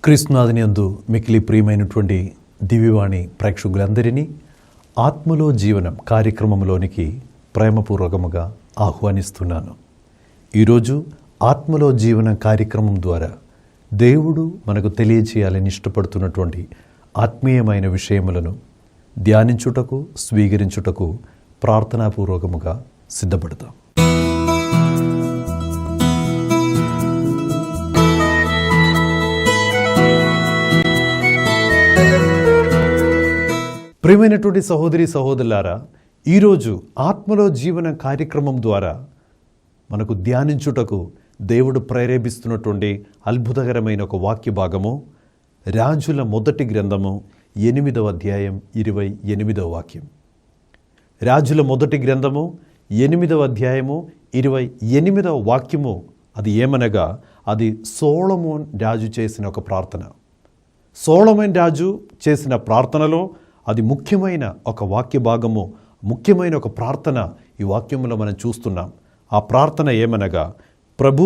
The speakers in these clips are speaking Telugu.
క్రీస్తునాథుని యందు మిక్కిలి ప్రియమైనటువంటి దివ్యవాణి ప్రేక్షకులందరినీ ఆత్మలో జీవనం కార్యక్రమంలోనికి ప్రేమపూర్వకముగా ఆహ్వానిస్తున్నాను. ఈరోజు ఆత్మలో జీవనం కార్యక్రమం ద్వారా దేవుడు మనకు తెలియచేయాలని ఇష్టపడుతున్నటువంటి ఆత్మీయమైన విషయములను ధ్యానించుటకు స్వీకరించుటకు ప్రార్థనాపూర్వకముగా సిద్ధపడతాం. ప్రియమైనటువంటి సహోదరి సహోదరులారా, ఈరోజు ఆత్మలో జీవన కార్యక్రమం ద్వారా మనకు ధ్యానించుటకు దేవుడు ప్రేరేపిస్తున్నటువంటి అద్భుతకరమైన ఒక వాక్య భాగము రాజుల మొదటి గ్రంథము 8వ అధ్యాయం 28వ వాక్యం. రాజుల మొదటి గ్రంథము 8వ అధ్యాయము 28వ వాక్యము. అది ఏమనగా అది సొలొమోన్ రాజు చేసిన ఒక ప్రార్థన. సొలొమోన్ రాజు చేసిన ప్రార్థనలో అది ముఖ్యమైన ఒక వాక్య భాగము, ముఖ్యమైన ఒక ప్రార్థన ఈ వాక్యంలో మనం చూస్తున్నాం. ఆ ప్రార్థన ఏమనగా, ప్రభు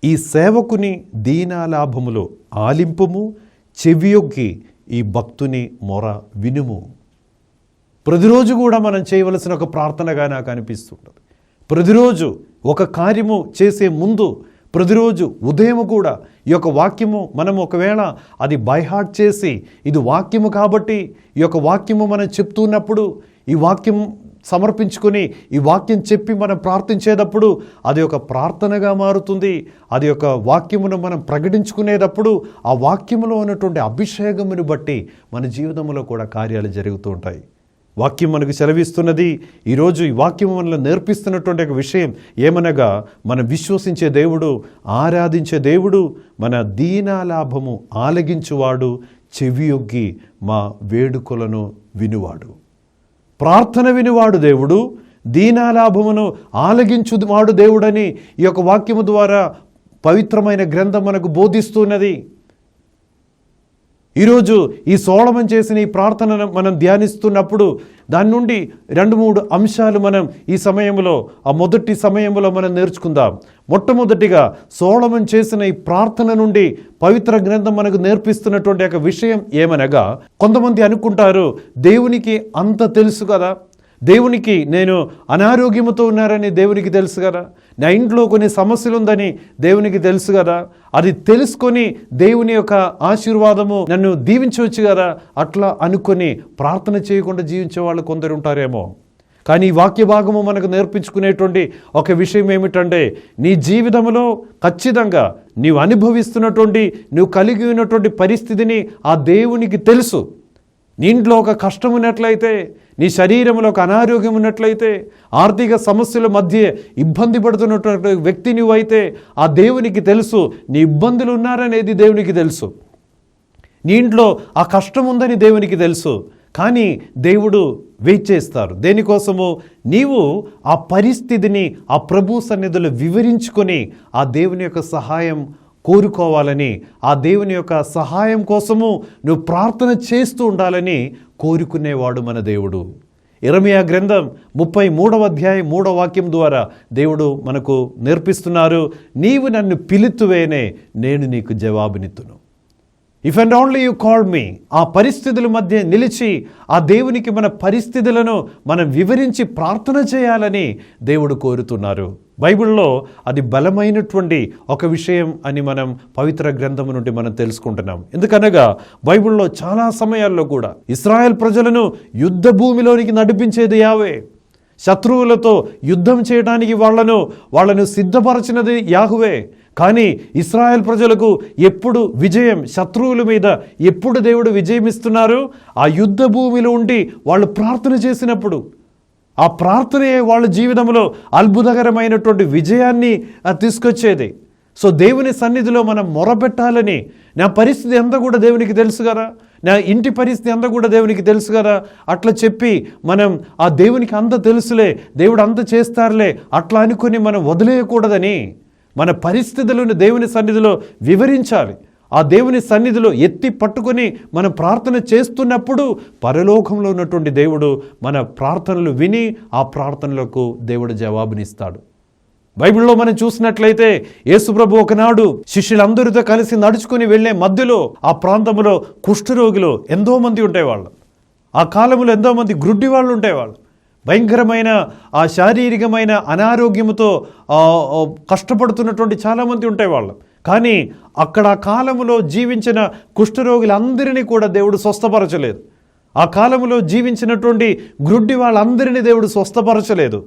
ఈ సేవకుని దీనాలాభములో ఆలింపుము, చెవియొగ్గి ఈ భక్తుని మొర వినుము. ప్రతిరోజు కూడా మనం చేయవలసిన ఒక ప్రార్థనగా నాకు అనిపిస్తుంటుంది. ప్రతిరోజు ఒక కార్యము చేసే ముందు, ప్రతిరోజు ఉదయం కూడా ఈ యొక్క వాక్యము మనం ఒకవేళ అది బైహార్ట్ చేసి, ఇది వాక్యము కాబట్టి ఈ యొక్క వాక్యము మనం చెప్తున్నప్పుడు, ఈ వాక్యం సమర్పించుకొని ఈ వాక్యం చెప్పి మనం ప్రార్థించేటప్పుడు అది ఒక ప్రార్థనగా మారుతుంది. అది ఒక వాక్యమును మనం ప్రకటించుకునేటప్పుడు ఆ వాక్యములో ఉన్నటువంటి అభిషేకమును బట్టి మన జీవితంలో కూడా కార్యాలు జరుగుతూ ఉంటాయి. వాక్యం మనకు సెలవిస్తున్నది. ఈరోజు ఈ వాక్యం మనలో నేర్పిస్తున్నటువంటి ఒక విషయం ఏమనగా, మనం విశ్వసించే దేవుడు, ఆరాధించే దేవుడు మన దీనాలాభము ఆలగించువాడు, చెవియొగ్గి మా వేడుకలను వినువాడు. ప్రార్థన వినువాడు దేవుడు, దీనాలాభమును ఆలగించువాడు దేవుడని ఈ యొక్క వాక్యము ద్వారా పవిత్రమైన గ్రంథం మనకు బోధిస్తున్నది. ఈరోజు ఈ సొలొమోన్ చేసిన ఈ ప్రార్థనను మనం ధ్యానిస్తున్నప్పుడు దాని నుండి 2-3 అంశాలు మనం ఈ సమయంలో, ఆ మొదటి సమయంలో మనం నేర్చుకుందాం. మొట్టమొదటిగా సొలొమోన్ చేసిన ఈ ప్రార్థన నుండి పవిత్ర గ్రంథం మనకు నేర్పిస్తున్నటువంటి ఒక విషయం ఏమనగా, కొంతమంది అనుకుంటారు దేవునికి అంత తెలుసు కదా, దేవునికి నేను అనారోగ్యముతో ఉన్నారని దేవునికి తెలుసు కదా, నా ఇంట్లో కొన్ని సమస్యలు ఉందని దేవునికి తెలుసు కదా, అది తెలుసుకొని దేవుని యొక్క ఆశీర్వాదము నన్ను దీవించవచ్చు కదా, అట్లా అనుకొని ప్రార్థన చేయకుండా జీవించే వాళ్ళు కొందరు ఉంటారేమో. కానీ ఈ వాక్య భాగము మనకు నేర్పించుకునేటువంటి ఒక విషయం ఏమిటంటే, నీ జీవితంలో ఖచ్చితంగా నీవు అనుభవిస్తున్నటువంటి, నువ్వు కలిగి ఉన్నటువంటి పరిస్థితిని ఆ దేవునికి తెలుసు. నీ ఇంట్లో ఒక కష్టం ఉన్నట్లయితే, నీ శరీరంలో ఒక అనారోగ్యం ఉన్నట్లయితే, ఆర్థిక సమస్యల మధ్య ఇబ్బంది పడుతున్నటువంటి వ్యక్తి నువ్వైతే ఆ దేవునికి తెలుసు. నీ ఇబ్బందులు ఉన్నారనేది దేవునికి తెలుసు. నీ ఇంట్లో ఆ కష్టం ఉందని దేవునికి తెలుసు. కానీ దేవుడు వెయిట్ చేస్తారు దేనికోసము? నీవు ఆ పరిస్థితిని ఆ ప్రభు సన్నిధిలో వివరించుకొని ఆ దేవుని యొక్క సహాయం కోరుకోవాలని, ఆ దేవుని యొక్క సహాయం కోసము నువ్వు ప్రార్థన చేస్తూ ఉండాలని కోరుకునేవాడు మన దేవుడు. ఇర్మీయా గ్రంథం 33వ అధ్యాయం 3వ వాక్యం ద్వారా దేవుడు మనకు నేర్పిస్తున్నారు, నీవు నన్ను పిలుతువేనే నేను నీకు జవాబునిత్తును. If and only you call me. ఆ పరిస్థితుల మధ్య నిలిచి ఆ దేవునికి మన పరిస్థితులను మనం వివరించి ప్రార్థన చేయాలని దేవుడు కోరుతున్నారు. బైబిల్లో అది బలమైనటువంటి ఒక విషయం అని మనం పవిత్ర గ్రంథం నుండి మనం తెలుసుకుంటున్నాం. ఎందుకనగా బైబిల్లో చాలా సమయాల్లో కూడా ఇశ్రాయేల్ ప్రజలను యుద్ధ భూమిలోనికి నడిపించేది యావే. శత్రువులతో యుద్ధం చేయడానికి వాళ్ళను సిద్ధపరచినది యాహువే. కానీ ఇశ్రాయేల్ ప్రజలకు ఎప్పుడు విజయం, శత్రువుల మీద ఎప్పుడు దేవుడు విజయం ఇస్తున్నారు? ఆ యుద్ధ భూమిలో ఉండి వాళ్ళు ప్రార్థన చేసినప్పుడు. ఆ ప్రార్థనే వాళ్ళ జీవితంలో అద్భుతకరమైనటువంటి విజయాన్ని తీసుకొచ్చేది. సో దేవుని సన్నిధిలో మనం మొరపెట్టాలని, నా పరిస్థితి అంతా కూడా దేవునికి తెలుసు కదా, నా ఇంటి పరిస్థితి అంతా కూడా దేవునికి తెలుసు కదా, అట్లా చెప్పి మనం ఆ దేవునికి అంత తెలుసులే, దేవుడు అంత చేస్తారులే అట్లా అనుకొని మనం వదిలేయకూడదని మన పరిస్థితులను దేవుని సన్నిధిలో వివరించాలి. ఆ దేవుని సన్నిధిలో ఎత్తి పట్టుకొని మనం ప్రార్థన చేస్తున్నప్పుడు పరలోకంలో ఉన్నటువంటి దేవుడు మన ప్రార్థనలు విని ఆ ప్రార్థనలకు దేవుడు జవాబునిస్తాడు. బైబిల్లో మనం చూసినట్లయితే యేసుప్రభు ఒకనాడు శిష్యులందరితో కలిసి నడుచుకుని వెళ్లే మధ్యలో ఆ ప్రాంతంలో కుష్ఠరోగులు ఎంతో మంది ఉండేవాళ్ళు. ఆ కాలంలో ఎంతో మంది గ్రుడ్డి వాళ్ళు ఉండేవాళ్ళు. భయంకరమైన ఆ శారీరకమైన అనారోగ్యంతో కష్టపడుతున్నటువంటి చాలామంది ఉండేవాళ్ళు. కానీ అక్కడ ఆ కాలంలో జీవించిన కుష్ఠరోగులందరినీ కూడా దేవుడు స్వస్థపరచలేదు. ఆ కాలంలో జీవించినటువంటి గ్రుడ్డి వాళ్ళందరినీ దేవుడు స్వస్థపరచలేదు.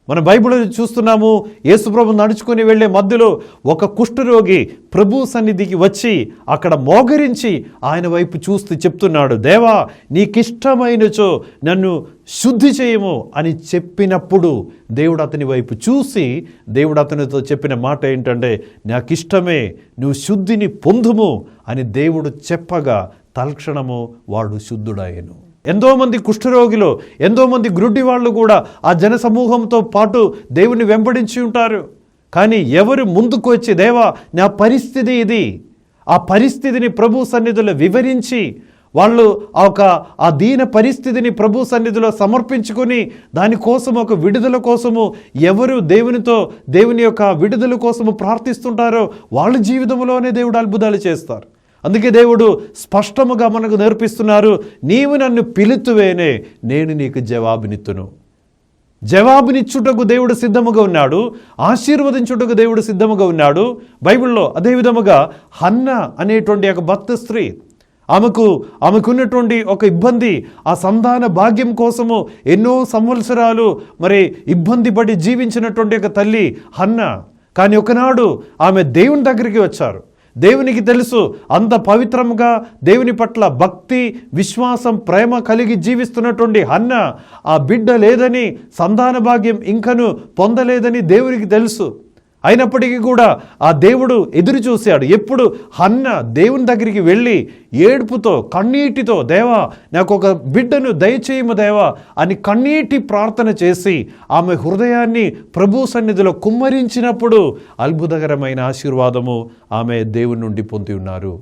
మన బైబిల్ చూస్తున్నాము, యేసుప్రభు నడుచుకుని వెళ్లే మధ్యలో ఒక కుష్ఠరోగి ప్రభు సన్నిధికి వచ్చి అక్కడ మోకరించి ఆయన వైపు చూస్తూ చెప్తున్నాడు, దేవా నీకిష్టమైనచో నన్ను శుద్ధి చేయము అని చెప్పినప్పుడు దేవుడు అతని వైపు చూసి దేవుడు అతనితో చెప్పిన మాట ఏంటంటే, నాకిష్టమే, నువ్వు శుద్ధిని పొందుము అని దేవుడు చెప్పగా తల్క్షణము వాడు శుద్ధుడాయెను. ఎంతోమంది కుష్ఠరోగులు, ఎంతోమంది గ్రుడ్డి వాళ్ళు కూడా ఆ జన సమూహంతో పాటు దేవుని వెంబడించి ఉంటారు. కానీ ఎవరు ముందుకు వచ్చి దేవా నా పరిస్థితి ఇది, ఆ పరిస్థితిని ప్రభు సన్నిధిలో వివరించి వాళ్ళు ఆ దీన పరిస్థితిని ప్రభు సన్నిధిలో సమర్పించుకొని దానికోసం ఒక విడుదల కోసము ఎవరు దేవుని యొక్క విడుదల కోసము ప్రార్థిస్తుంటారో వాళ్ళ జీవితంలోనే దేవుడు అద్భుతాలు చేస్తారు. అందుకే దేవుడు స్పష్టముగా మనకు నేర్పిస్తున్నారు, నీవు నన్ను పిలుతువేనే నేను నీకు జవాబునిత్తును. జవాబునిచ్చుటకు దేవుడు సిద్ధముగా ఉన్నాడు, ఆశీర్వదించుటకు దేవుడు సిద్ధముగా ఉన్నాడు. బైబిల్లో అదే విధముగా హన్న అనేటువంటి ఒక భక్త స్త్రీ, ఆమెకున్నటువంటి ఒక ఇబ్బంది, ఆ సంతాన భాగ్యం కోసము ఎన్నో సంవత్సరాలు ఇబ్బంది పడి జీవించినటువంటి ఒక తల్లి హన్న. కానీ ఒకనాడు ఆమె దేవుని దగ్గరికి వచ్చారు. దేవునికి తెలుసు, అంత పవిత్రంగా దేవుని పట్ల భక్తి, విశ్వాసం, ప్రేమ కలిగి జీవిస్తున్నటువంటి హన్న ఆ బిడ్డ లేదని, సంతాన భాగ్యం ఇంకను పొందలేదని దేవునికి తెలుసు. అయినప్పటికీ కూడా ఆ దేవుడు ఎదురు చూశాడు. ఎప్పుడు హన్న దేవుని దగ్గరికి వెళ్ళి ఏడుపుతో, కన్నీటితో, దేవా నాకు ఒక బిడ్డను దయచేయము దేవా అని కన్నీటి ప్రార్థన చేసి ఆమె హృదయాన్ని ప్రభు సన్నిధిలో కుమ్మరించినప్పుడు అద్భుతకరమైన ఆశీర్వాదము ఆమె దేవుని నుండి పొంది ఉన్నారు.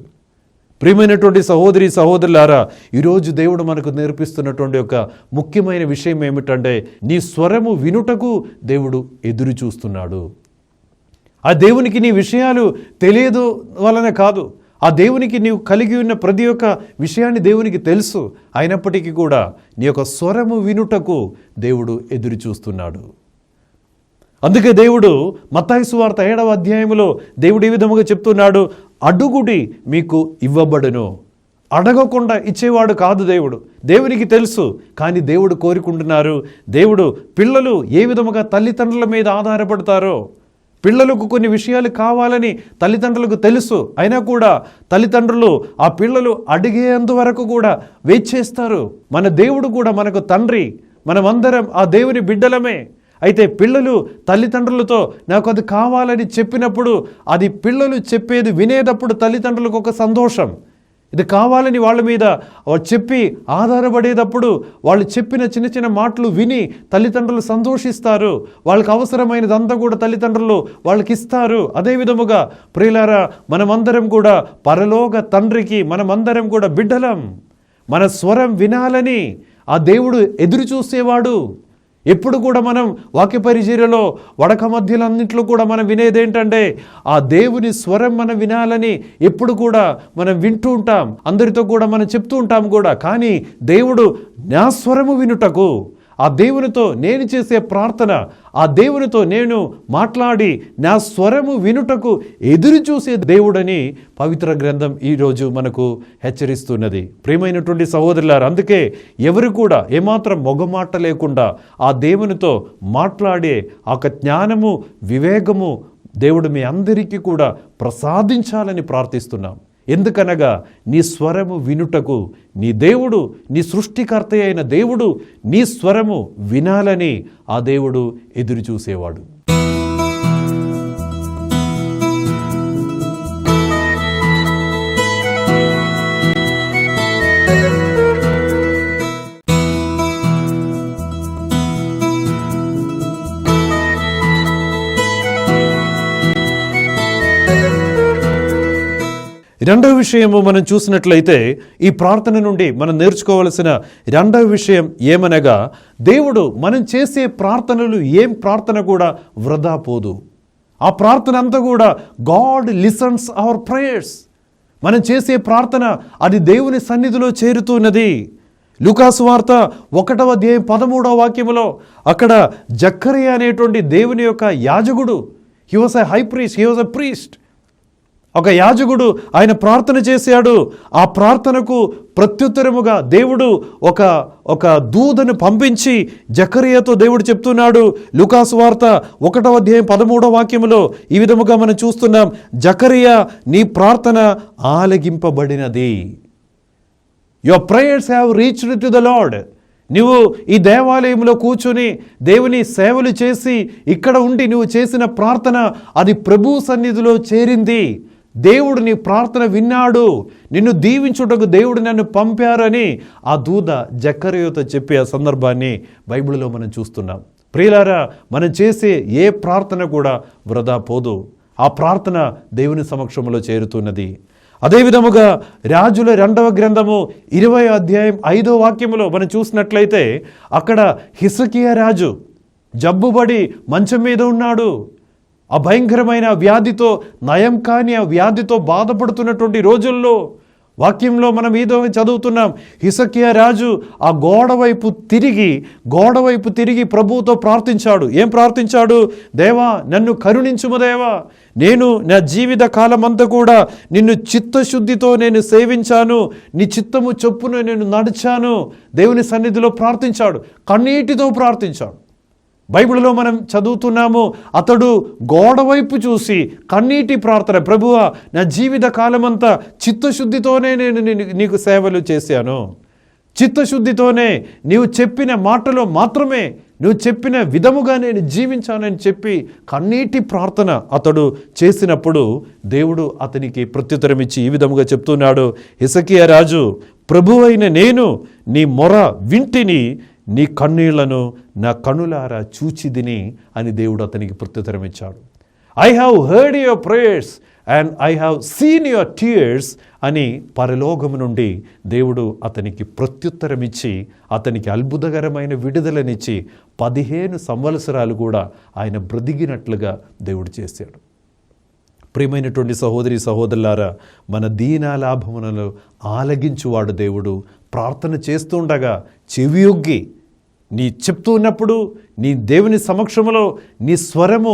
ప్రియమైనటువంటి సహోదరి సహోదరులారా, ఈరోజు దేవుడు మనకు నేర్పిస్తున్నటువంటి ఒక ముఖ్యమైన విషయం ఏమిటంటే, నీ స్వరము వినుటకు దేవుడు ఎదురు చూస్తున్నాడు. ఆ దేవునికి నీ విషయాలు తెలియదు వలన కాదు, ఆ దేవునికి నీవు కలిగి ఉన్న ప్రతి ఒక్క విషయాన్ని దేవునికి తెలుసు. అయినప్పటికీ కూడా నీ యొక్క స్వరము వినుటకు దేవుడు ఎదురు చూస్తున్నాడు. అందుకే దేవుడు మత్తయి సువార్త 7వ అధ్యాయంలో దేవుడు ఈ విధముగా చెప్తున్నాడు, అడుగుడి మీకు ఇవ్వబడును. అడగకుండా ఇచ్చేవాడు కాదు దేవుడు. దేవునికి తెలుసు, కానీ దేవుడు కోరుకుంటున్నారు. దేవుడు పిల్లలు ఏ విధముగా తల్లిదండ్రుల మీద ఆధారపడతారో, పిల్లలకు కొన్ని విషయాలు కావాలని తల్లిదండ్రులకు తెలుసు, అయినా కూడా తల్లిదండ్రులు ఆ పిల్లలు అడిగేంత వరకు కూడా వెయిట్ చేస్తారు. మన దేవుడు కూడా మనకు తండ్రి, మనమందరం ఆ దేవుని బిడ్డలమే. అయితే పిల్లలు తల్లిదండ్రులతో నాకు అది కావాలని చెప్పినప్పుడు, అది పిల్లలు చెప్పేది వినేటప్పుడు తల్లిదండ్రులకు ఒక సంతోషం. ఇది కావాలని వాళ్ళ మీద చెప్పి ఆధారపడేటప్పుడు వాళ్ళు చెప్పిన చిన్న చిన్న మాటలు విని తల్లిదండ్రులు సంతోషిస్తారు. వాళ్ళకి అవసరమైనదంతా కూడా తల్లిదండ్రులు వాళ్ళకి ఇస్తారు. అదే విధముగా ప్రియులారా, మనమందరం కూడా పరలోక తండ్రికి మనమందరం కూడా బిడ్డలం. మన స్వరం వినాలని ఆ దేవుడు ఎదురు చూసేవాడు. ఎప్పుడు కూడా మనం వాక్య పరిచర్యలో వడక మధ్యలన్నింటిలో కూడా మనం వినేదేంటంటే, ఆ దేవుని స్వరం మనం వినాలని ఎప్పుడు కూడా మనం వింటూ ఉంటాం, అందరితో కూడా మనం చెప్తూ ఉంటాం కూడా. కానీ దేవుడు నా స్వరము వినుటకు, ఆ దేవునితో నేను చేసే ప్రార్థన, ఆ దేవునితో నేను మాట్లాడి నా స్వరము వినుటకు ఎదురు చూసే దేవుడని పవిత్ర గ్రంథం ఈరోజు మనకు హెచ్చరిస్తున్నది. ప్రియమైనటువంటి సహోదరులారు, అందుకే ఎవరు కూడా ఏమాత్రం మొగమాట లేకుండా ఆ దేవునితో మాట్లాడే ఆ జ్ఞానము, వివేకము దేవుడు మీ అందరికీ కూడా ప్రసాదించాలని ప్రార్థిస్తున్నాం. ఎందుకనగా నీ స్వరము వినుటకు నీ దేవుడు, నీ సృష్టికర్త అయిన దేవుడు నీ స్వరము వినాలని ఆ దేవుడు ఎదురు చూసేవాడు. రెండవ విషయము మనం చూసినట్లయితే ఈ ప్రార్థన నుండి మనం నేర్చుకోవలసిన రెండవ విషయం ఏమనగా, దేవుడు మనం చేసే ప్రార్థనలు ఏం ప్రార్థన కూడా వృధా పోదు. ఆ ప్రార్థన అంతా కూడా గాడ్ లిసన్స్ అవర్ ప్రేయర్స్. మనం చేసే ప్రార్థన అది దేవుని సన్నిధిలో చేరుతున్నది. లూకాసు వార్త 1వ అధ్యాయం 13వ వాక్యములో అక్కడ జక్కరియా అనేటువంటి దేవుని యొక్క యాజకుడు, he was a high priest, he was a priest, ఒక యాజకుడు, ఆయన ప్రార్థన చేశాడు. ఆ ప్రార్థనకు ప్రత్యుత్తరముగా దేవుడు ఒక దూతను పంపించి జకర్యాతో దేవుడు చెప్తున్నాడు. లూకాసు వార్త 1వ అధ్యాయం 13వ వాక్యములో ఈ విధముగా మనం చూస్తున్నాం, జకర్యా నీ ప్రార్థన ఆలగింపబడినది. Your prayers have reached to the Lord. నువ్వు ఈ దేవాలయంలో కూర్చుని దేవుని సేవలు చేసి ఇక్కడ ఉండి నువ్వు చేసిన ప్రార్థన అది ప్రభు సన్నిధిలో చేరింది. దేవుడు నీ ప్రార్థన విన్నాడు, నిన్ను దీవించుటకు దేవుడు నన్ను పంపారని ఆ దూత జకర్యాతో చెప్పే ఆ సందర్భాన్ని బైబిల్లో మనం చూస్తున్నాం. ప్రియులారా, మనం చేసే ఏ ప్రార్థన కూడా వృధా పోదు. ఆ ప్రార్థన దేవుని సమక్షంలో చేరుతున్నది. అదేవిధముగా రాజుల 2వ గ్రంథము 20వ అధ్యాయం 5వ వాక్యములో మనం చూసినట్లయితే అక్కడ హిస్కియా రాజు జబ్బుబడి మంచం మీద ఉన్నాడు. ఆ భయంకరమైన వ్యాధితో, నయం కాని ఆ వ్యాధితో బాధపడుతున్నటువంటి రోజుల్లో వాక్యంలో మనం ఏదో చదువుతున్నాం, హిస్కియా రాజు ఆ గోడ వైపు తిరిగి ప్రభువుతో ప్రార్థించాడు. ఏం ప్రార్థించాడు? దేవా, నన్ను కరుణించుము దేవా, నేను నా జీవిత కాలమంతా కూడా నిన్ను చిత్తశుద్ధితో నేను సేవించాను, నీ చిత్తము చొప్పున నేను నడిచాను. దేవుని సన్నిధిలో ప్రార్థించాడు, కన్నీటితో ప్రార్థించాడు. బైబిల్లో మనం చదువుతున్నాము, అతడు గోడ వైపు చూసి కన్నీటి ప్రార్థన, ప్రభువా, నా జీవిత కాలమంతా చిత్తశుద్ధితోనే నేను నీకు సేవలు చేశాను, చిత్తశుద్ధితోనే నీవు చెప్పిన మాటలో మాత్రమే, నువ్వు చెప్పిన విధముగా నేను జీవించానని చెప్పి కన్నీటి ప్రార్థన అతడు చేసినప్పుడు దేవుడు అతనికి ప్రత్యుత్తరం ఇచ్చి ఈ విధముగా చెప్తున్నాడు, హిస్కియా రాజు, ప్రభువైన నేను నీ మొర వింటిని, నీ కన్నీళ్లను నా కనులారా చూచిదిని అని దేవుడు అతనికి ప్రత్యుత్తరం ఇచ్చాడు. I have heard your prayers and I have seen your tears అని పరలోకము నుండి దేవుడు అతనికి ప్రత్యుత్తరం ఇచ్చి అతనికి అద్భుతకరమైన విడుదలనిచ్చి 15 సంవత్సరాలు కూడా ఆయన బ్రతికినట్లుగా దేవుడు చేశాడు. ప్రియమైనటువంటి సహోదరి సహోదరులారా, మన దీనాలాభములను ఆలగించువాడు దేవుడు. ప్రార్థన చేస్తుండగా చెవియొగ్గి నీ చెప్తూ ఉన్నప్పుడు నీ దేవుని సమక్షంలో నీ స్వరము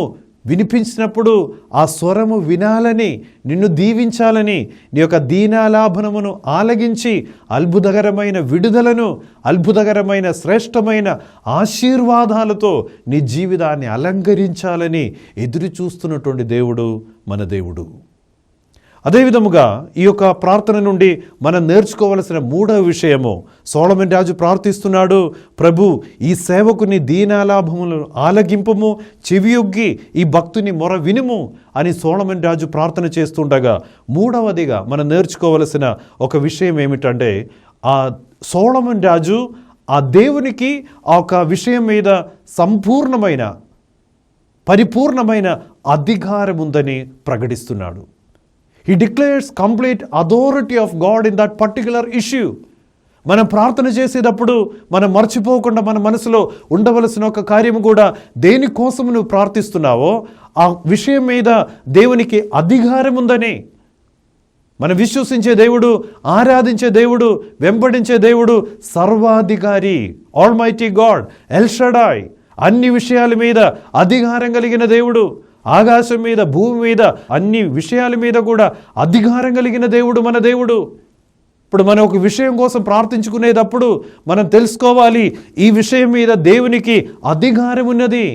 వినిపించినప్పుడు ఆ స్వరము వినాలని, నిన్ను దీవించాలని, నీ యొక్క దీనాలాభనమును ఆలగించి అద్భుతకరమైన విడుదలను, అద్భుతకరమైన శ్రేష్టమైన ఆశీర్వాదాలతో నీ జీవితాన్ని అలంకరించాలని ఎదురు చూస్తున్నటువంటి దేవుడు మన దేవుడు. అదేవిధముగా ఈ యొక్క ప్రార్థన నుండి మనం నేర్చుకోవలసిన 3వ విషయము, సొలొమోను రాజు ప్రార్థిస్తున్నాడు, ప్రభు ఈ సేవకుని దీనాలాభములను ఆలగింపుము, చెవియొగ్గి ఈ భక్తుని మొర వినుము అని సొలొమోను రాజు ప్రార్థన చేస్తుండగా 3వదిగా మనం నేర్చుకోవలసిన ఒక విషయం ఏమిటంటే, ఆ సొలొమోను రాజు ఆ దేవునికి ఆ ఒక విషయం మీద సంపూర్ణమైన పరిపూర్ణమైన అధికారం ఉందని ప్రకటిస్తున్నాడు. He declares complete authority of God in that particular issue. మనం ప్రార్థన చేసేటప్పుడు మనం మర్చిపోకుండా మన మనసులో ఉండవలసిన ఒక కార్యము కూడా, దేనికోసం నువ్వు ప్రార్థిస్తున్నావో ఆ విషయం మీద దేవునికి అధికారం ఉందని. మనం విశ్వసించే దేవుడు, ఆరాధించే దేవుడు, వెంబడించే దేవుడు సర్వాధికారి, ఆల్మైటీ గాడ్, ఎల్ షడాయ్, అన్ని విషయాల మీద అధికారం కలిగిన దేవుడు. ఆకాశం మీద, భూమి మీద, అన్ని విషయాల మీద కూడా అధికారం కలిగిన దేవుడు మన దేవుడు. ఇప్పుడు మనం ఒక విషయం కోసం ప్రార్థించుకునేటప్పుడు మనం తెలుసుకోవాలి, ఈ విషయం మీద దేవునికి అధికారం ఉన్నది.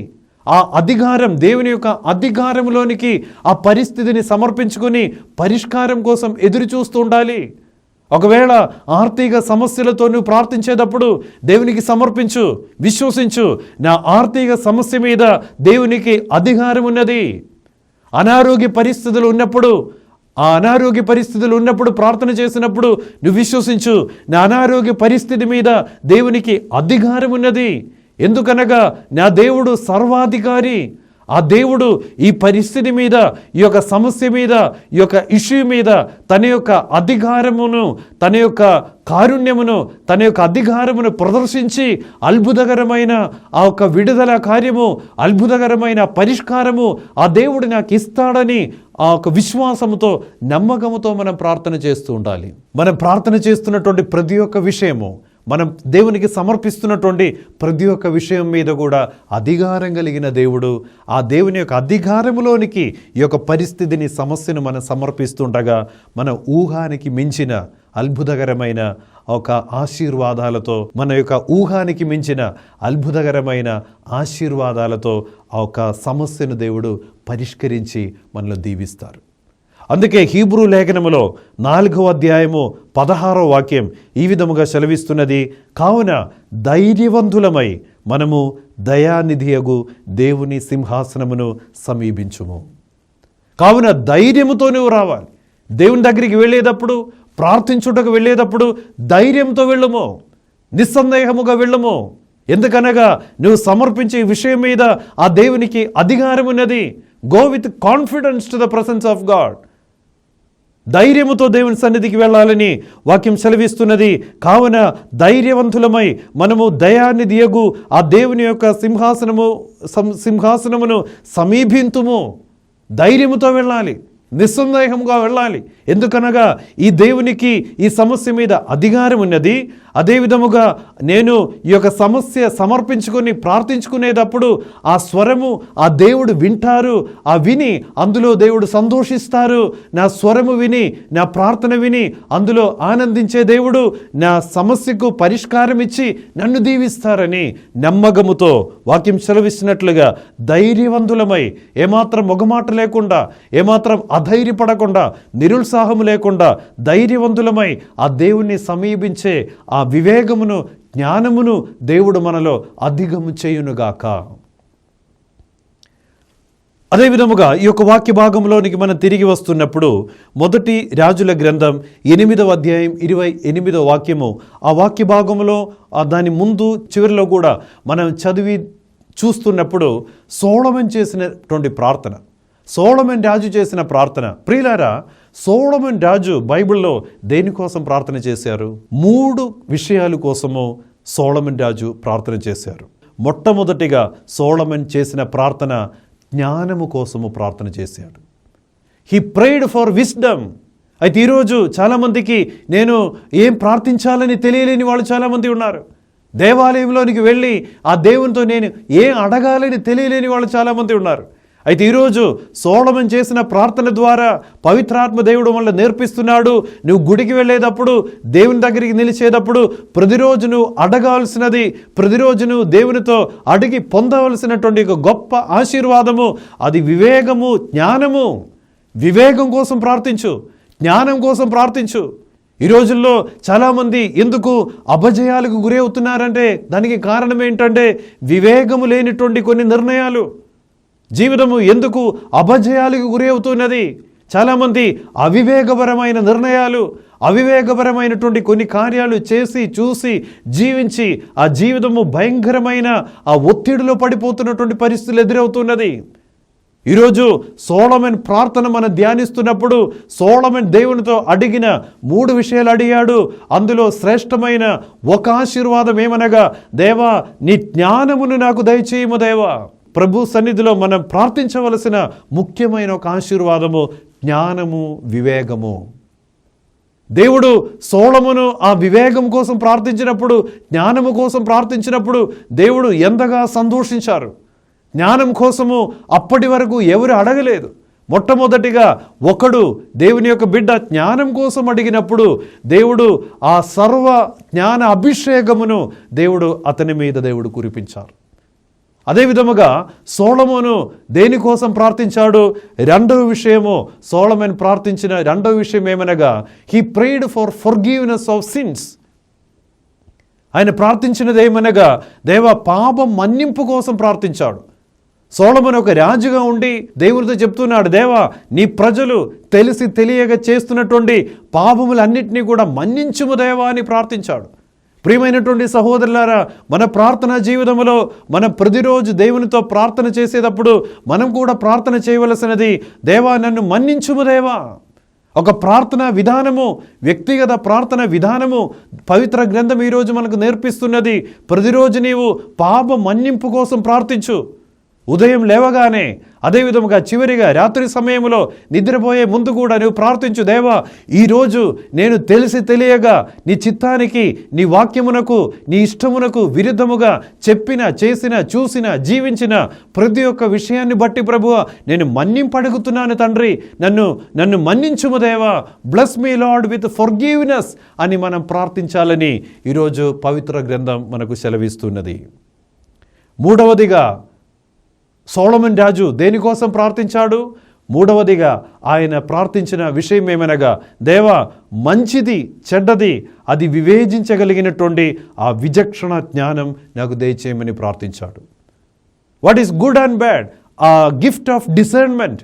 ఆ అధికారం, దేవుని యొక్క అధికారంలోనికి ఆ పరిస్థితిని సమర్పించుకొని పరిష్కారం కోసం ఎదురు చూస్తూ ఉండాలి. ఒకవేళ ఆర్థిక సమస్యలతో నువ్వు ప్రార్థించేటప్పుడు దేవునికి సమర్పించు, విశ్వసించు, నా ఆర్థిక సమస్య మీద దేవునికి అధికారం ఉన్నది. అనారోగ్య పరిస్థితులు ఉన్నప్పుడు, ఆ అనారోగ్య పరిస్థితులు ఉన్నప్పుడు ప్రార్థన చేసినప్పుడు నువ్వు విశ్వసించు, నా అనారోగ్య పరిస్థితి మీద దేవునికి అధికారం ఉన్నది. ఎందుకనగా నా దేవుడు సర్వాధికారి. ఆ దేవుడు ఈ పరిస్థితి మీద, ఈ యొక్క సమస్య మీద, ఈ యొక్క ఇష్యూ మీద తన యొక్క అధికారమును, తన యొక్క కారుణ్యమును, తన యొక్క అధికారమును ప్రదర్శించి అద్భుతకరమైన ఆ యొక్క విడుదల కార్యము, అద్భుతకరమైన పరిష్కారము ఆ దేవుడు నాకు ఇస్తాడని ఆ యొక్క విశ్వాసముతో, నమ్మకముతో మనం ప్రార్థన చేస్తూ ఉండాలి. మనం ప్రార్థన చేస్తున్నటువంటి ప్రతి ఒక్క విషయము, మనం దేవునికి సమర్పిస్తున్నటువంటి ప్రతి ఒక్క విషయం మీద కూడా అధికారం కలిగిన దేవుడు, ఆ దేవుని యొక్క అధికారములోనికి ఈ యొక్క పరిస్థితిని, సమస్యను మనం సమర్పిస్తుండగా మన ఊహానికి మించిన అద్భుతకరమైన ఒక ఆశీర్వాదాలతో, మన యొక్క ఊహానికి మించిన అద్భుతకరమైన ఆశీర్వాదాలతో ఆ యొక్క సమస్యను దేవుడు పరిష్కరించి మనల్ని దీవిస్తారు. అందుకే హీబ్రూ లేఖనములో 4వ అధ్యాయము 16వ వాక్యం ఈ విధముగా సెలవిస్తున్నది, కావున ధైర్యవంతులమై మనము దయానిధియగు దేవుని సింహాసనమును సమీపించుము. కావున ధైర్యముతో నువ్వు రావాలి. దేవుని దగ్గరికి వెళ్ళేటప్పుడు, ప్రార్థించుటకు వెళ్ళేటప్పుడు ధైర్యంతో వెళ్ళము, నిస్సందేహముగా వెళ్ళము. ఎందుకనగా నువ్వు సమర్పించే విషయం మీద ఆ దేవునికి అధికారం ఉన్నది. Go with confidence to the presence of God. ధైర్యముతో దేవుని సన్నిధికి వెళ్ళాలని వాక్యం సెలవిస్తున్నది. కావున ధైర్యవంతులమై మనము దయానిధియగు ఆ దేవుని యొక్క సింహాసనమును సమీపింతుము. ధైర్యముతో వెళ్ళాలి, నిస్సందేహంగా వెళ్ళాలి. ఎందుకనగా ఈ దేవునికి ఈ సమస్య మీద అధికారం ఉన్నది. అదే విధముగా నేను ఈ యొక్క సమస్య సమర్పించుకొని ప్రార్థించుకునేటప్పుడు ఆ స్వరము ఆ దేవుడు వింటారు. ఆ విని అందులో దేవుడు సంతోషిస్తారు. నా స్వరము విని, నా ప్రార్థన విని అందులో ఆనందించే దేవుడు నా సమస్యకు పరిష్కారం ఇచ్చి నన్ను దీవిస్తారని నమ్మకముతో వాక్యం సెలవిస్తున్నట్లుగా ధైర్యవంతులమై, ఏమాత్రం మొగమాట లేకుండా, ఏమాత్రం అధైర్యపడకుండా, నిరుత్సాహము లేకుండా ధైర్యవంతులమై ఆ దేవుణ్ణి సమీపించే ఆ వివేకమును, జ్ఞానమును దేవుడు మనలో అధికము చేయునుగాక. అదే విధముగా ఈ యొక్క వాక్య భాగంలోనికి మనం తిరిగి వస్తున్నప్పుడు 1 రాజుల గ్రంథం 8వ అధ్యాయం 28వ వాక్యము, ఆ వాక్య భాగంలో దాని ముందు చివరిలో కూడా మనం చదివి చూస్తున్నప్పుడు సొలొమోను చేసినటువంటి ప్రార్థన, సొలొమోను రాజు చేసిన ప్రార్థన. ప్రియులారా, సొలొమోను రాజు బైబిల్లో దేనికోసం ప్రార్థన చేశారు? 3 విషయాల కోసము సొలొమోను రాజు ప్రార్థన చేశారు. మొట్టమొదటిగా సొలొమోను చేసిన ప్రార్థన జ్ఞానము కోసము ప్రార్థన చేశాడు. He prayed for wisdom. అయితే ఈరోజు చాలామందికి నేను ఏం ప్రార్థించాలని తెలియలేని వాళ్ళు చాలామంది ఉన్నారు. దేవాలయంలోనికి వెళ్ళి ఆ దేవునితో నేను ఏం అడగాలని తెలియలేని వాళ్ళు చాలామంది ఉన్నారు. అయితే ఈరోజు సొలొమోను చేసిన ప్రార్థన ద్వారా పవిత్రాత్మ దేవుడు మనల్ని నేర్పిస్తున్నాడు. నువ్వు గుడికి వెళ్ళేటప్పుడు, దేవుని దగ్గరికి నిలిచేటప్పుడు ప్రతిరోజు నువ్వు అడగాల్సినది, ప్రతిరోజు నువ్వు దేవునితో అడిగి పొందవలసినటువంటి ఒక గొప్ప ఆశీర్వాదము, అది వివేకము, జ్ఞానము. వివేకం కోసం ప్రార్థించు, జ్ఞానం కోసం ప్రార్థించు. ఈ రోజుల్లో చాలామంది ఎందుకు అపజయాలకు గురి అవుతున్నారంటే దానికి కారణం ఏంటంటే వివేకము లేనిటువంటి కొన్ని నిర్ణయాలు. జీవితము ఎందుకు అపజయాలకు గురి అవుతున్నది? చాలామంది అవివేకపరమైన నిర్ణయాలు, అవివేకపరమైనటువంటి కొన్ని కార్యాలు చేసి చూసి జీవించి ఆ జీవితము భయంకరమైన ఆ ఒత్తిడిలో పడిపోతున్నటువంటి పరిస్థితులు ఎదురవుతున్నది. ఈరోజు సొలొమోను ప్రార్థన మనం ధ్యానిస్తున్నప్పుడు సొలొమోను దేవునితో అడిగిన 3 విషయాలు అడిగాడు. అందులో శ్రేష్టమైన ఒక ఆశీర్వాదం ఏమనగా, దేవా నీ జ్ఞానమును నాకు దయచేయము దేవా. ప్రభు సన్నిధిలో మనం ప్రార్థించవలసిన ముఖ్యమైన ఒక ఆశీర్వాదము జ్ఞానము, వివేకము. దేవుడు సొలొమోను ఆ వివేకం కోసం ప్రార్థించినప్పుడు, జ్ఞానము కోసం ప్రార్థించినప్పుడు దేవుడు ఎంతగా సంతోషించారు. జ్ఞానం కోసము అప్పటి వరకు ఎవరు అడగలేదు. మొట్టమొదటిగా ఒకడు దేవుని యొక్క బిడ్డ జ్ఞానం కోసం అడిగినప్పుడు దేవుడు ఆ సర్వ జ్ఞాన అభిషేకమును దేవుడు అతని మీద దేవుడు కురిపించారు. అదే విధముగా సొలొమోను దేనికోసం ప్రార్థించాడు? 2వ విషయము, సొలొమోను ప్రార్థించిన 2వ విషయం ఏమనగా, he prayed for forgiveness of sins. ఆయన ప్రార్థించినది ఏమనగా దేవా పాపం మన్నింపు కోసం ప్రార్థించాడు. సొలొమోను ఒక రాజుగా ఉండి దేవునితో చెప్తున్నాడు, దేవా నీ ప్రజలు తెలిసి తెలియక చేస్తున్నటువంటి పాపములన్నింటినీ కూడా మన్నించుము దేవా అని ప్రార్థించాడు. ప్రియమైనటువంటి సహోదరులారా, మన ప్రార్థనా జీవితంలో మనం ప్రతిరోజు దేవునితో ప్రార్థన చేసేటప్పుడు మనం కూడా ప్రార్థన చేయవలసినది, దేవా నన్ను మన్నించుము దేవా. ఒక ప్రార్థన విధానము, వ్యక్తిగత ప్రార్థన విధానము పవిత్ర గ్రంథం ఈరోజు మనకు నేర్పిస్తున్నది. ప్రతిరోజు నీవు పాప మన్నింపు కోసం ప్రార్థించు. ఉదయం లేవగానే, అదేవిధముగా చివరిగా రాత్రి సమయంలో నిద్రపోయే ముందు కూడా నువ్వు ప్రార్థించు, దేవా ఈరోజు నేను తెలిసి తెలియగా నీ చిత్తానికి, నీ వాక్యమునకు, నీ ఇష్టమునకు విరుద్ధముగా చెప్పిన, చేసిన, చూసిన, జీవించిన ప్రతి ఒక్క విషయాన్ని బట్టి ప్రభువా నేను మన్నింపు అడుగుతున్నాను తండ్రి, నన్ను మన్నించుము దేవా, bless me lord with forgiveness అని మనం ప్రార్థించాలని ఈరోజు పవిత్ర గ్రంథం మనకు సెలవిస్తున్నది. మూడవదిగా సొలొమోను రాజు దేనికోసం ప్రార్థించాడు? మూడవదిగా ఆయన ప్రార్థించిన విషయం ఏమనగా, దేవా మంచిది చెడ్డది అది వివేచించగలిగినటువంటి ఆ విచక్షణ జ్ఞానం నాకు దయచేయమని ప్రార్థించాడు. What is good and bad, ఆ గిఫ్ట్ ఆఫ్ డిసర్న్మెంట్.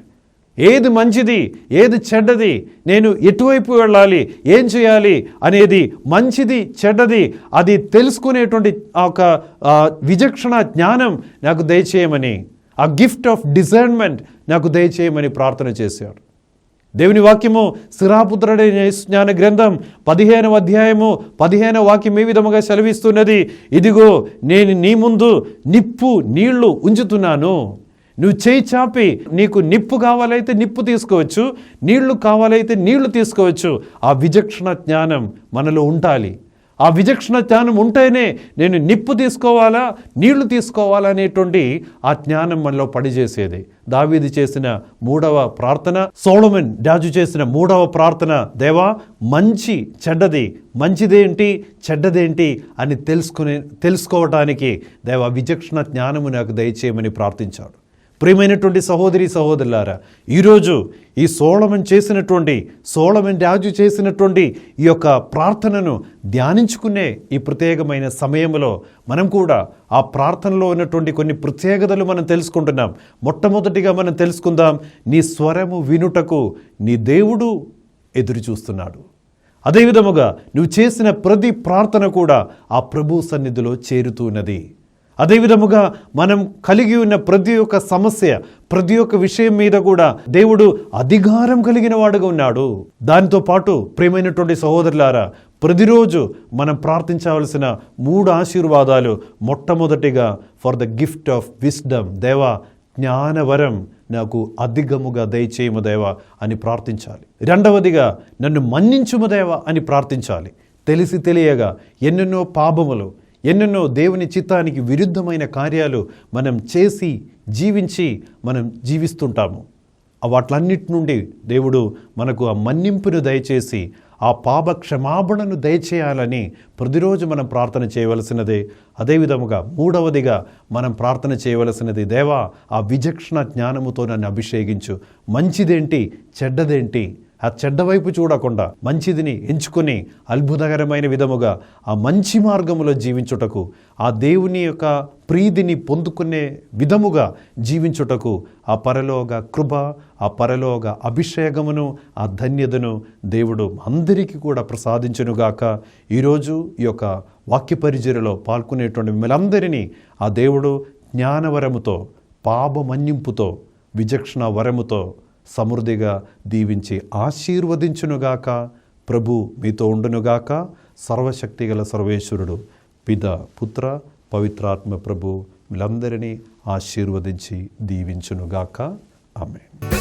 ఏది మంచిది, ఏది చెడ్డది, నేను ఎటువైపు వెళ్ళాలి, ఏం చేయాలి అనేది, మంచిది చెడ్డది అది తెలుసుకునేటువంటి ఒక విచక్షణ జ్ఞానం నాకు దయచేయమని, ఆ గిఫ్ట్ ఆఫ్ డిసర్న్మెంట్ నాకు దయచేయమని ప్రార్థన చేశాడు. దేవుని వాక్యము సిరాపుత్రుడైన జ్ఞాన గ్రంథం 15వ అధ్యాయము 15వ వాక్యం ఏ విధముగా సెలవిస్తున్నది, ఇదిగో నేను నీ ముందు నిప్పు నీళ్లు ఉంచుతున్నాను, నువ్వు చేయి చాపి నీకు నిప్పు కావాలైతే నిప్పు తీసుకోవచ్చు, నీళ్లు కావాలైతే నీళ్లు తీసుకోవచ్చు. ఆ విచక్షణ జ్ఞానం మనలో ఉండాలి. ఆ విచక్షణ జ్ఞానం ఉంటేనే నేను నిప్పు తీసుకోవాలా, నీళ్లు తీసుకోవాలా అనేటువంటి ఆ జ్ఞానం మనలో పనిచేసేది. దావీదు చేసిన మూడవ ప్రార్థన, సొలొమోను రాజు చేసిన మూడవ ప్రార్థన, దేవా మంచి చెడ్డది, మంచిదేంటి చెడ్డదేంటి అని తెలుసుకోవటానికి దేవా విచక్షణ జ్ఞానము నాకు దయచేయమని ప్రార్థించాడు. ప్రియమైనటువంటి సహోదరి సహోదరులారా, ఈరోజు ఈ సొలొమోను రాజు చేసినటువంటి ఈ యొక్క ప్రార్థనను ధ్యానించుకునే ఈ ప్రత్యేకమైన సమయంలో మనం కూడా ఆ ప్రార్థనలో ఉన్నటువంటి కొన్ని ప్రత్యేకతలు మనం తెలుసుకుంటున్నాం. మొట్టమొదటిగా మనం తెలుసుకుందాం, నీ స్వరము వినుటకు నీ దేవుడు ఎదురు చూస్తున్నాడు. అదేవిధముగా నువ్వు చేసిన ప్రతి ప్రార్థన కూడా ఆ ప్రభు సన్నిధిలో చేరుతున్నది. అదేవిధముగా మనం కలిగి ఉన్న ప్రతి ఒక్క సమస్య, ప్రతి ఒక్క విషయం మీద కూడా దేవుడు అధికారం కలిగిన వాడుగా ఉన్నాడు. దానితో పాటు ప్రియమైనటువంటి సహోదరులారా, ప్రతిరోజు మనం ప్రార్థించవలసిన 3 ఆశీర్వాదాలు. మొట్టమొదటిగా for the gift of wisdom, దేవా జ్ఞానవరం నాకు అధికముగా దయచేయము దేవా అని ప్రార్థించాలి. రెండవదిగా నన్ను మన్నించుము దేవా అని ప్రార్థించాలి. తెలిసి తెలియగా ఎన్నెన్నో పాపములు, ఎన్నెన్నో దేవుని చిత్తానికి విరుద్ధమైన కార్యాలు మనం చేసి మనం జీవిస్తుంటాము. వాటిలన్నిటి నుండి దేవుడు మనకు ఆ మన్నింపును దయచేసి ఆ పాప క్షమాపణను దయచేయాలని ప్రతిరోజు మనం ప్రార్థన చేయవలసినదే. అదేవిధముగా మూడవదిగా మనం ప్రార్థన చేయవలసినది, దేవా ఆ విచక్షణ జ్ఞానముతో నన్ను అభిషేకించు, మంచిదేంటి చెడ్డదేంటి ఆ చెడ్డ వైపు చూడకుండా మంచిదిని ఎంచుకొని అద్భుతకరమైన విధముగా ఆ మంచి మార్గములో జీవించుటకు, ఆ దేవుని యొక్క ప్రీతిని పొందుకునే విధముగా జీవించుటకు ఆ పరలోక కృప, ఆ పరలోక అభిషేకమును, ఆ ధన్యతను దేవుడు అందరికీ కూడా ప్రసాదించునుగాక. ఈరోజు ఈ యొక్క వాక్య పరిచర్యలో పాల్గొనేటువంటి మిమ్మల్ందరినీ ఆ దేవుడు జ్ఞానవరముతో, పాప మన్నింపుతో, విచక్షణ వరముతో సమృద్ధిగా దీవించి ఆశీర్వదించునుగాక. ప్రభు మీతో ఉండునుగాక. సర్వశక్తిగల సర్వేశ్వరుడు పిత, పుత్ర, పవిత్రాత్మ ప్రభు వీళ్ళందరినీ ఆశీర్వదించి దీవించునుగాక. ఆమేన్.